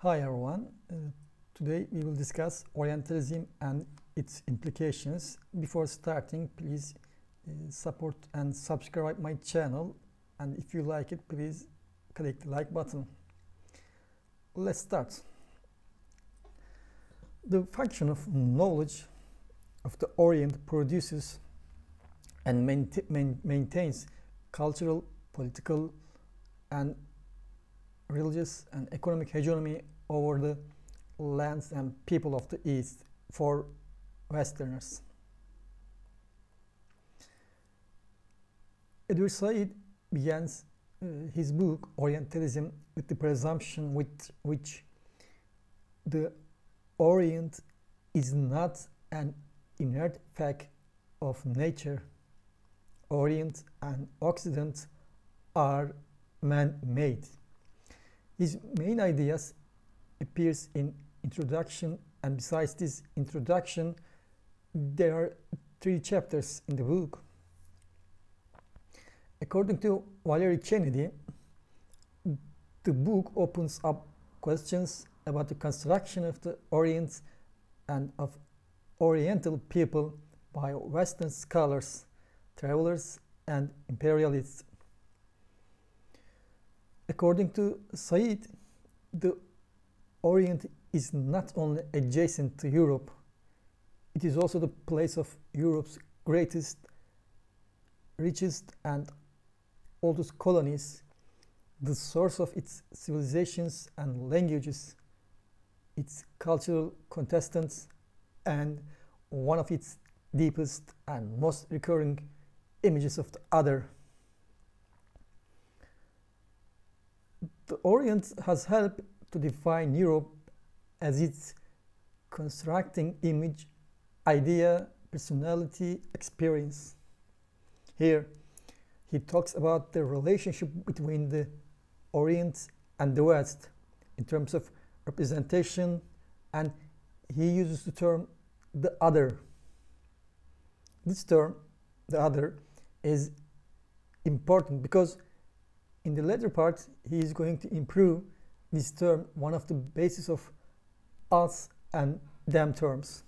Hi everyone. Today we will discuss Orientalism and its implications. Before starting, please support and subscribe my channel, and if you like it, please click the like button. Let's start. The function of knowledge of the Orient produces and maintains cultural, political, and religious and economic hegemony over the lands and people of the East for Westerners. Edward Said begins his book Orientalism with the presumption with which the Orient is not an inert fact of nature. Orient and Occident are man-made. His main ideas appears in introduction, and besides this introduction, there are 3 chapters in the book. According to Valerie Kennedy, the book opens up questions about the construction of the Orient and of Oriental people by Western scholars, travelers, and imperialists. According to Said, the Orient is not only adjacent to Europe, it is also the place of Europe's greatest, richest, and oldest colonies, the source of its civilizations and languages, its cultural contestants, and one of its deepest and most recurring images of the other. The Orient has helped to define Europe as its constructing image, idea, personality, experience. Here, he talks about the relationship between the Orient and the West in terms of representation, and he uses the term the other. This term, the other, is important because in the latter part, he is going to improve this term, one of the bases of us and them terms.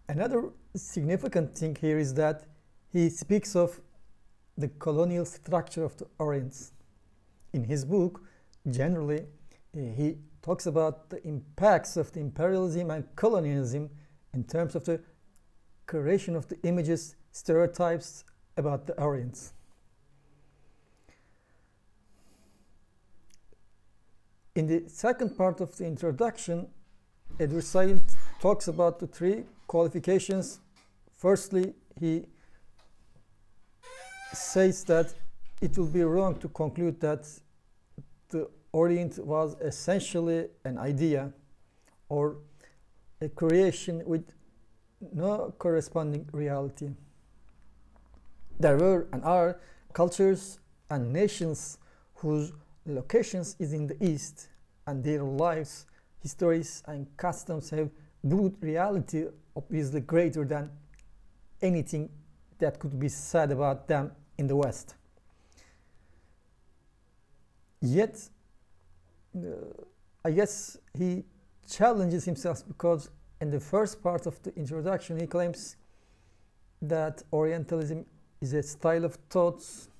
Another significant thing here is that he speaks of the colonial structure of the Orient. In his book, generally, he talks about the impacts of the imperialism and colonialism in terms of the creation of the images, stereotypes about the Orient. In the second part of the introduction, Edward Said talks about the 3 qualifications. Firstly, he says that it will be wrong to conclude that the Orient was essentially an idea or a creation with no corresponding reality. There were and are cultures and nations whose locations is in the East, and their lives, histories, and customs have brute reality obviously greater than anything that could be said about them in the West. Yet, I guess he challenges himself because in the first part of the introduction he claims that Orientalism is a style of thoughts.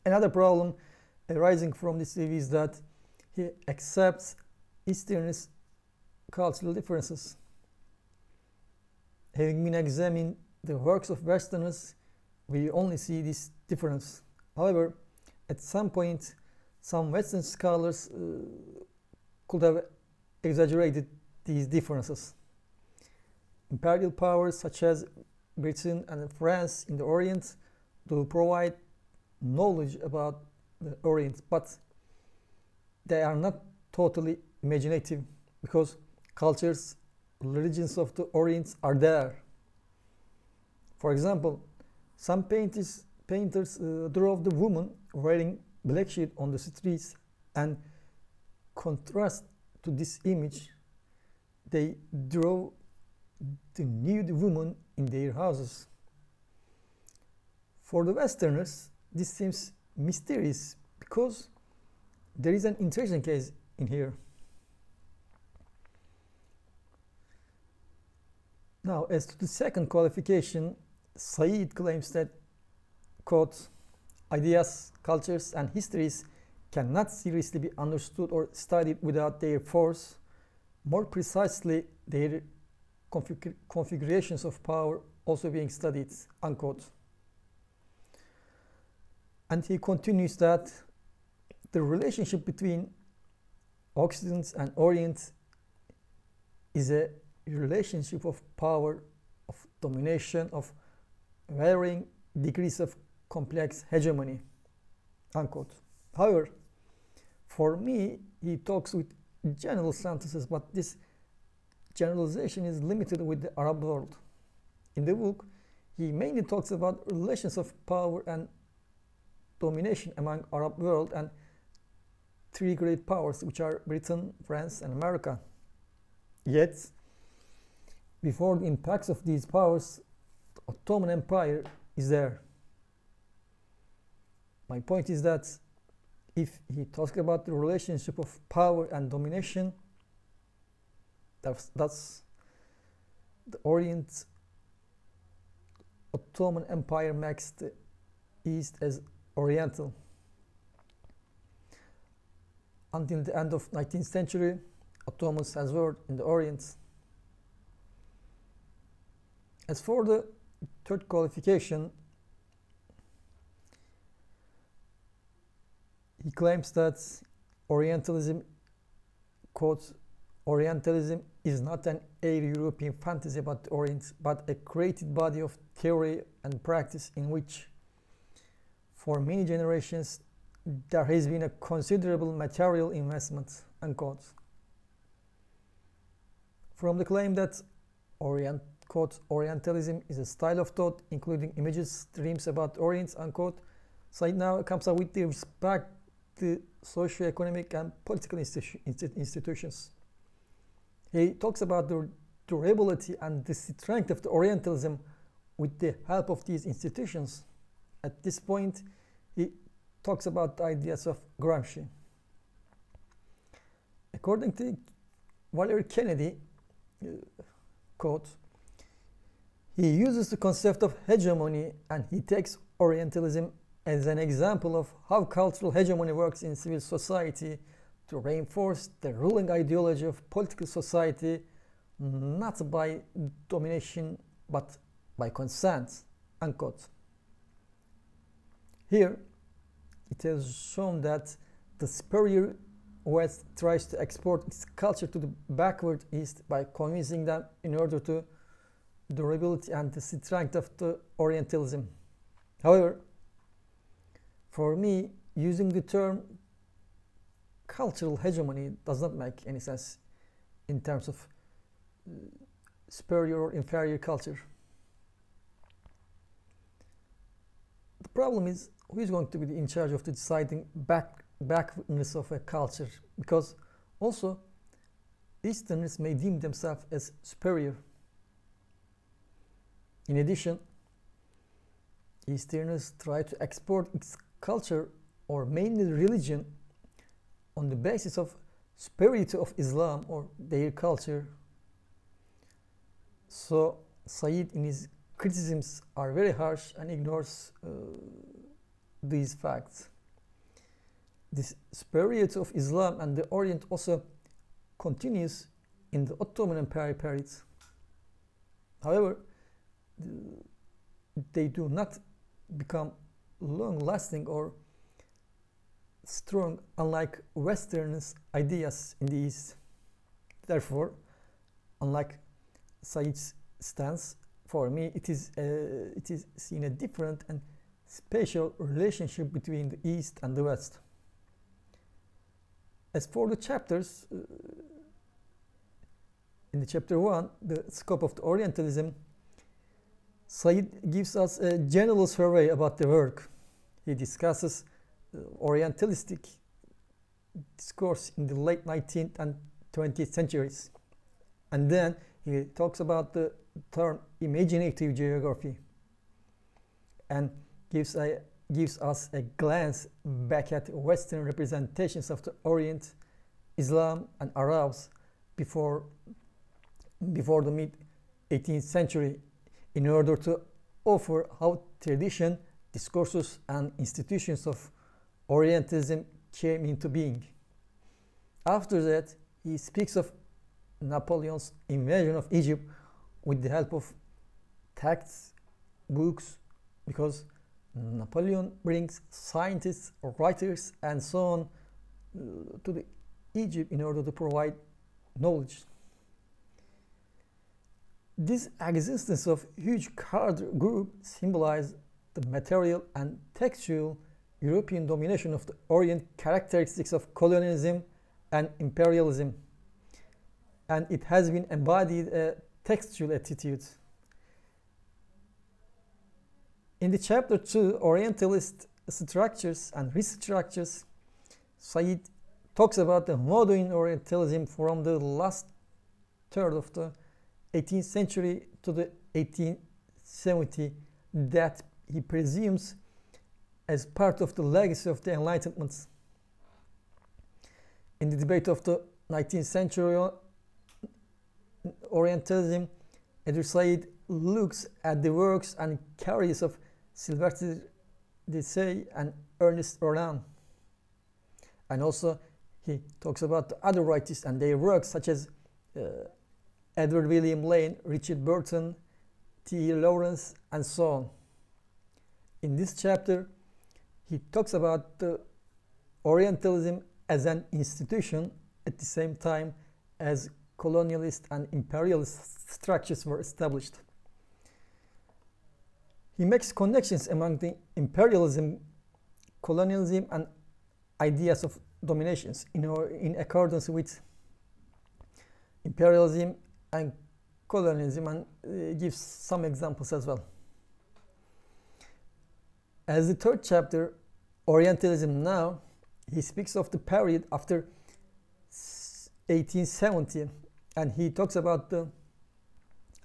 Another problem arising from this view is that he accepts Easterners' cultural differences. Having been examined the works of Westerners, we only see this difference. However, at some point, some Western scholars could have exaggerated these differences. Imperial powers such as Britain and France in the Orient do provide knowledge about the Orient, but they are not totally imaginative because cultures, religions of the Orient are there. For example, some painters draw the woman wearing black sheet on the streets, and contrast to this image, they draw the nude woman in their houses. For the Westerners, this seems mysterious because there is an interesting case in here. Now, as to the second qualification, Said claims that, quote, ideas, cultures, and histories cannot seriously be understood or studied without their force, more precisely their configurations of power also being studied, unquote. And he continues that the relationship between Occident and Orient is a relationship of power, of domination, of varying degrees of complex hegemony, unquote. However, for me, he talks with general sentences, but this generalization is limited with the Arab world. In the book, he mainly talks about relations of power and domination among Arab world and three great powers, which are Britain, France, and America. Yet, before the impacts of these powers, the Ottoman Empire is there. My point is that if he talks about the relationship of power and domination, that's the Orient. Ottoman Empire makes the East as Oriental. Until the end of 19th century, Ottomans has ruled in the Orient. As for the third qualification, he claims that Orientalism, quote, Orientalism is not an European fantasy about the Orient, but a created body of theory and practice in which, for many generations, there has been a considerable material investment, unquote. From the claim that quote, Orientalism is a style of thought, including images, dreams about Orient, unquote, Said now comes up with the respect to socio-economic and political institutions. He talks about the durability and the strength of the Orientalism with the help of these institutions. At this point, he talks about the ideas of Gramsci. According to Valerie Kennedy, quote, he uses the concept of hegemony and he takes Orientalism as an example of how cultural hegemony works in civil society to reinforce the ruling ideology of political society, not by domination but by consent, unquote. Here, it has shown that the superior West tries to export its culture to the backward East by convincing them in order to durability and the strength of the Orientalism. However, for me, using the term cultural hegemony does not make any sense in terms of superior or inferior culture. The problem is, who is going to be in charge of the deciding backwardness of a culture? Because also, Easterners may deem themselves as superior. In addition, Easterners try to export its culture, or mainly religion, on the basis of superiority of Islam or their culture. So Said in his criticisms are very harsh and ignores these facts. This superiority of Islam and the Orient also continues in the Ottoman Empire period. However, they do not become long-lasting or strong, unlike Westerners' ideas in the East. Therefore, unlike Said's stance, for me it is seen a different and special relationship between the East and the West. As for the chapters, in the chapter 1, the scope of the Orientalism, Said gives us a general survey about the work. He discusses Orientalistic discourse in the late 19th and 20th centuries. And then he talks about the term imaginative geography and gives a gives us a glance back at Western representations of the Orient, Islam, and Arabs before the mid-18th century in order to offer how tradition, discourses, and institutions of Orientalism came into being. After that, he speaks of Napoleon's invasion of Egypt with the help of texts, books, because Napoleon brings scientists, writers, and so on to the Egypt in order to provide knowledge. This existence of huge card group symbolized the material and textual European domination of the Orient, characteristics of colonialism and imperialism, and it has been embodied a textual attitude. In the chapter 2, Orientalist structures and restructures, Said talks about the modern Orientalism from the last third of the 18th century to the 1870 that he presumes as part of the legacy of the Enlightenment. In the debate of the 19th century Orientalism, Edward Said looks at the works and carries of Sylvestre Desailly and Ernest Renan. And also he talks about the other writers and their works such as Edward William Lane, Richard Burton, T. Lawrence, and so on. In this chapter, he talks about the Orientalism as an institution at the same time as colonialist and imperialist structures were established. He makes connections among the imperialism, colonialism, and ideas of dominations in accordance with imperialism and colonialism, and gives some examples as well. As the third chapter, Orientalism now, he speaks of the period after 1870, and he talks about the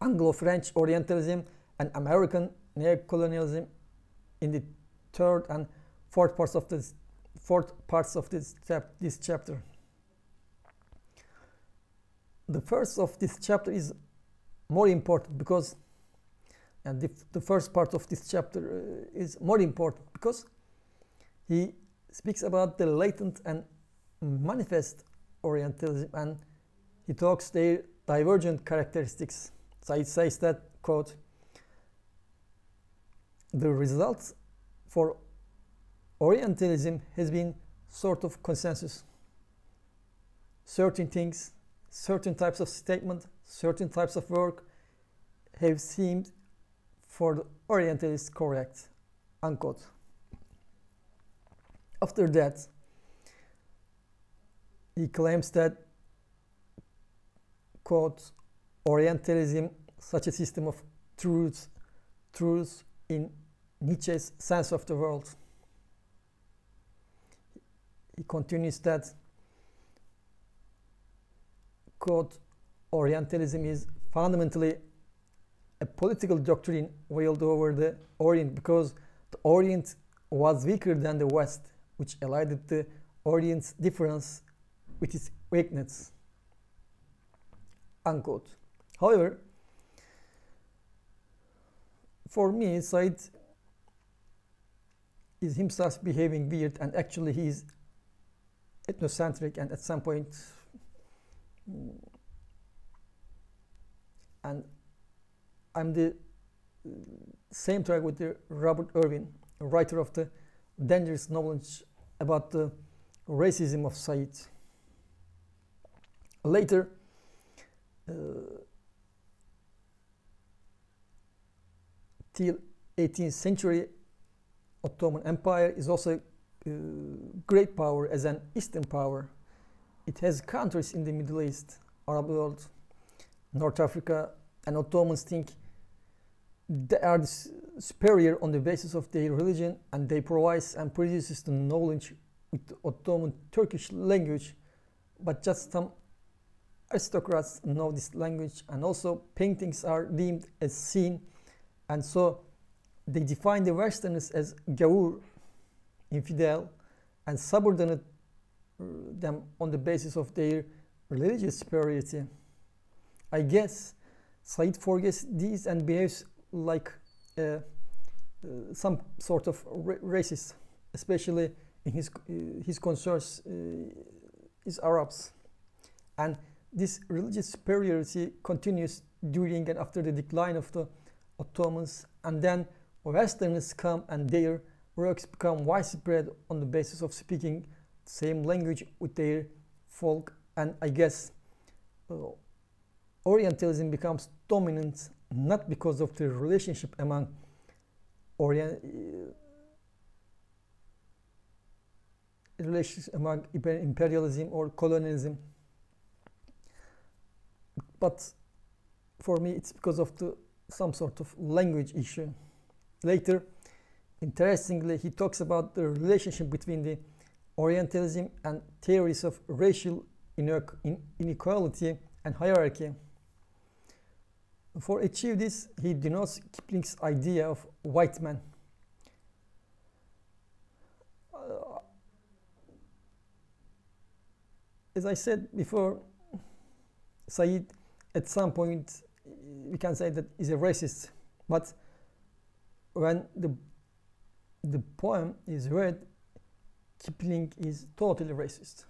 Anglo-French Orientalism and American neocolonialism in the third and fourth parts of this chapter. The first of this chapter is more important because, and the first part of this chapter is more important because he speaks about the latent and manifest Orientalism, and he talks their divergent characteristics. So it says that, quote, the result for Orientalism has been sort of consensus. Certain things, certain types of statement, certain types of work have seemed for the Orientalists correct, unquote. After that, he claims that, quote, Orientalism, such a system of truths in Nietzsche's sense of the world. He continues that, quote, Orientalism is fundamentally a political doctrine wielded over the Orient because the Orient was weaker than the West, which elided the Orient's difference with its weakness, unquote. However, for me, Said is himself behaving weird, and actually he is ethnocentric, and at some point, and I'm the same track with the Robert Irwin, a writer of the dangerous knowledge about the racism of Said. Later, till 18th century, Ottoman Empire is also a great power as an Eastern power. It has countries in the Middle East, Arab world, North Africa, and Ottomans think they are superior on the basis of their religion, and they provide and produces the knowledge with the Ottoman Turkish language, but just some aristocrats know this language, and also paintings are deemed as seen, and so they define the Westerners as gavur, infidel, and subordinate them on the basis of their religious superiority. I guess Said forgets these and behaves like some sort of racist, especially in his concerns is Arabs. And this religious superiority continues during and after the decline of the Ottomans, and then Westerners come and their works become widespread on the basis of speaking the same language with their folk, and I guess Orientalism becomes dominant not because of the relationship among imperialism or colonialism, but for me it's because of some sort of language issue. Later, interestingly, he talks about the relationship between the Orientalism and theories of racial inequality and hierarchy. For achieve this, he denotes Kipling's idea of white man. As I said before, Said at some point we can say that is a racist, but when the poem is read, Kipling is totally racist.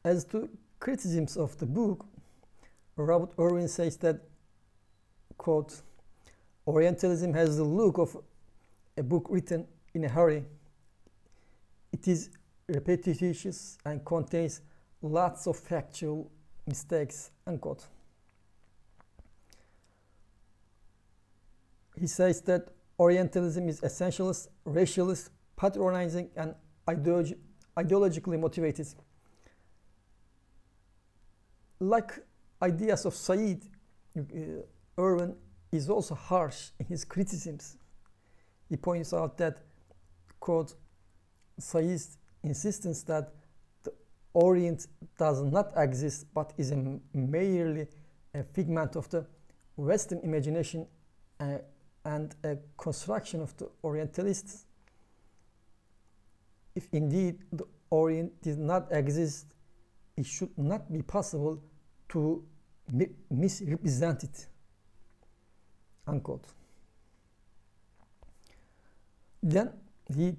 As to criticisms of the book, Robert Irwin says that, quote, Orientalism has the look of a book written in a hurry. It is repetitious and contains lots of factual mistakes, unquote. He says that Orientalism is essentialist, racialist, patronizing, and ideologically motivated. Like ideas of Said, Irwin is also harsh in his criticisms. He points out that, quote, Said's insistence that the Orient does not exist but is merely a figment of the Western imagination and a construction of the Orientalists. If indeed the Orient did not exist, it should not be possible to misrepresent it, unquote. Then he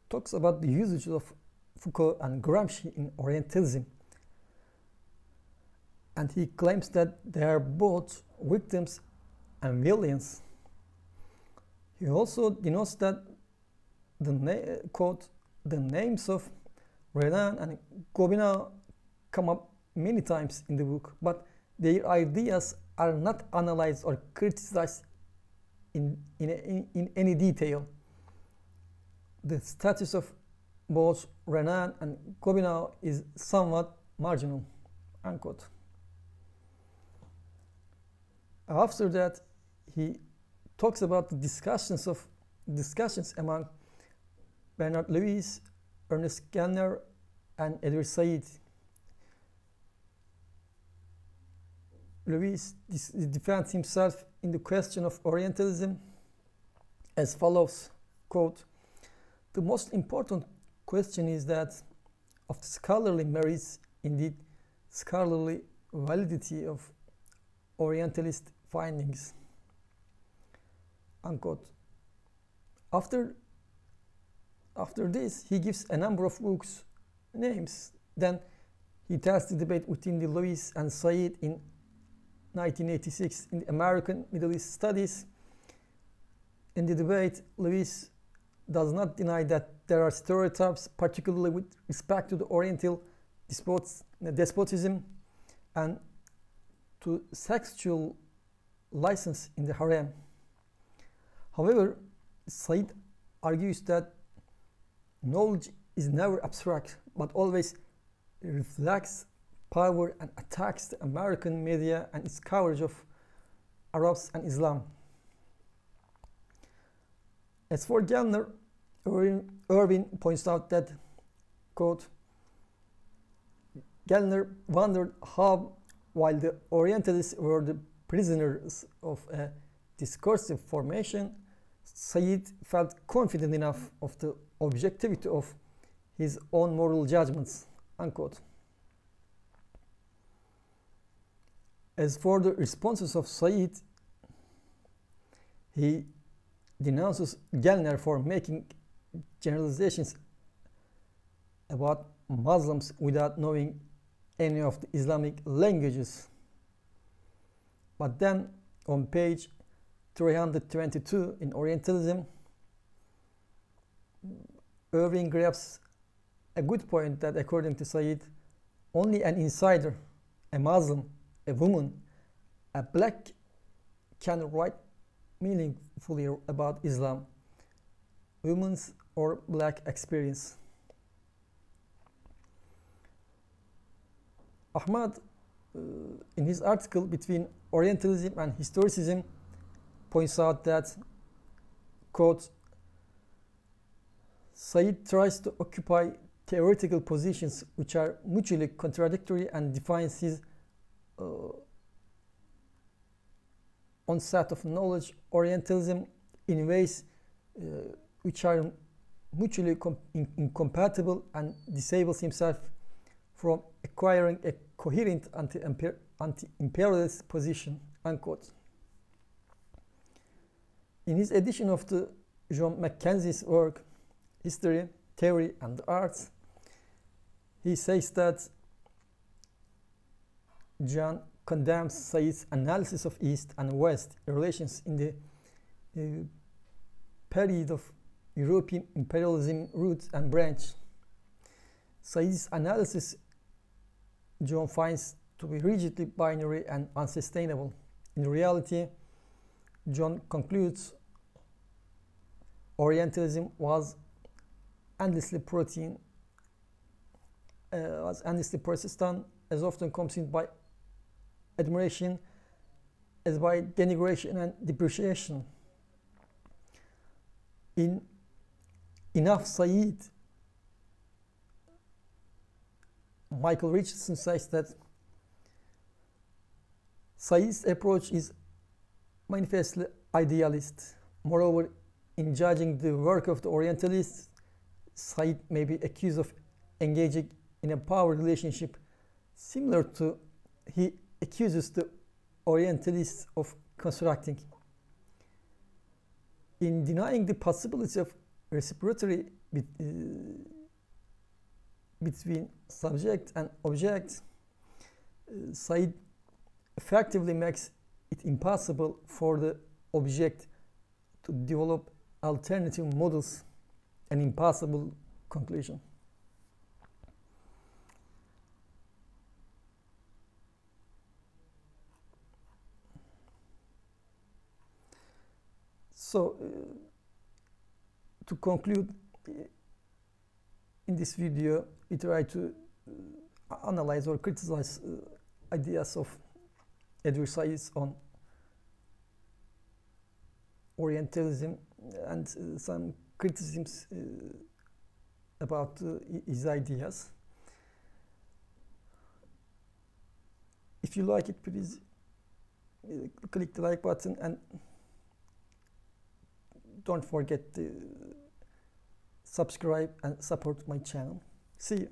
talks about the usage of Foucault and Gramsci in Orientalism, and he claims that they are both victims and villains. He also denotes that quote, the names of Renan and Gobineau come up many times in the book, but their ideas are not analyzed or criticized in any detail. The status of both Renan and Gobineau is somewhat marginal, unquote. After that, he talks about the discussions among Bernard Lewis, Ernest Gellner, and Edward Said. Lewis defends himself in the question of Orientalism as follows, quote, the most important question is that of the scholarly merits, indeed scholarly validity of Orientalist findings, unquote. After this, he gives a number of books names. Then he tells the debate within the Lewis and Said in 1986 in the American Middle East Studies. In the debate, Lewis does not deny that there are stereotypes, particularly with respect to the Oriental despotism and to sexual license in the harem. However, Said argues that knowledge is never abstract, but always reflects power and attacks the American media and its coverage of Arabs and Islam. As for Gellner, Irwin points out that, quote, Gellner wondered how, while the Orientalists were the prisoners of a discursive formation, Said felt confident enough of the objectivity of his own moral judgments, unquote. As for the responses of Said, he denounces Gellner for making generalizations about Muslims without knowing any of the Islamic languages. But then on page 322 in Orientalism, Irving grabs a good point that according to Said, only an insider, a Muslim, a woman, a black can write meaningfully about Islam, women's or black experience. Ahmad, in his article Between Orientalism and Historicism, points out that, quote, Said tries to occupy theoretical positions which are mutually contradictory and defines his onset of knowledge Orientalism in ways which are mutually incompatible, and disables himself from acquiring a coherent anti-imperialist position, unquote. In his edition of the John Mackenzie's work, History, Theory and the Arts, he says that John condemns Said's analysis of East and West relations in the period of European imperialism root and branch. Said's analysis John finds to be rigidly binary and unsustainable. In reality, John concludes Orientalism was endlessly Protestant, as often consumed by admiration as by denigration and depreciation. In Enough Said, Michael Richardson says that Said's approach is manifestly idealist. Moreover, in judging the work of the Orientalists, Said may be accused of engaging in a power relationship similar to he accuses the Orientalists of constructing. In denying the possibility of reciprocity between subject and object, Said effectively makes it impossible for the object to develop alternative models, an impossible conclusion. So, to conclude, in this video, we try to analyze or criticize ideas of Edward Said on Orientalism and some criticisms about his ideas. If you like it, please click the like button and don't forget to subscribe and support my channel. See you.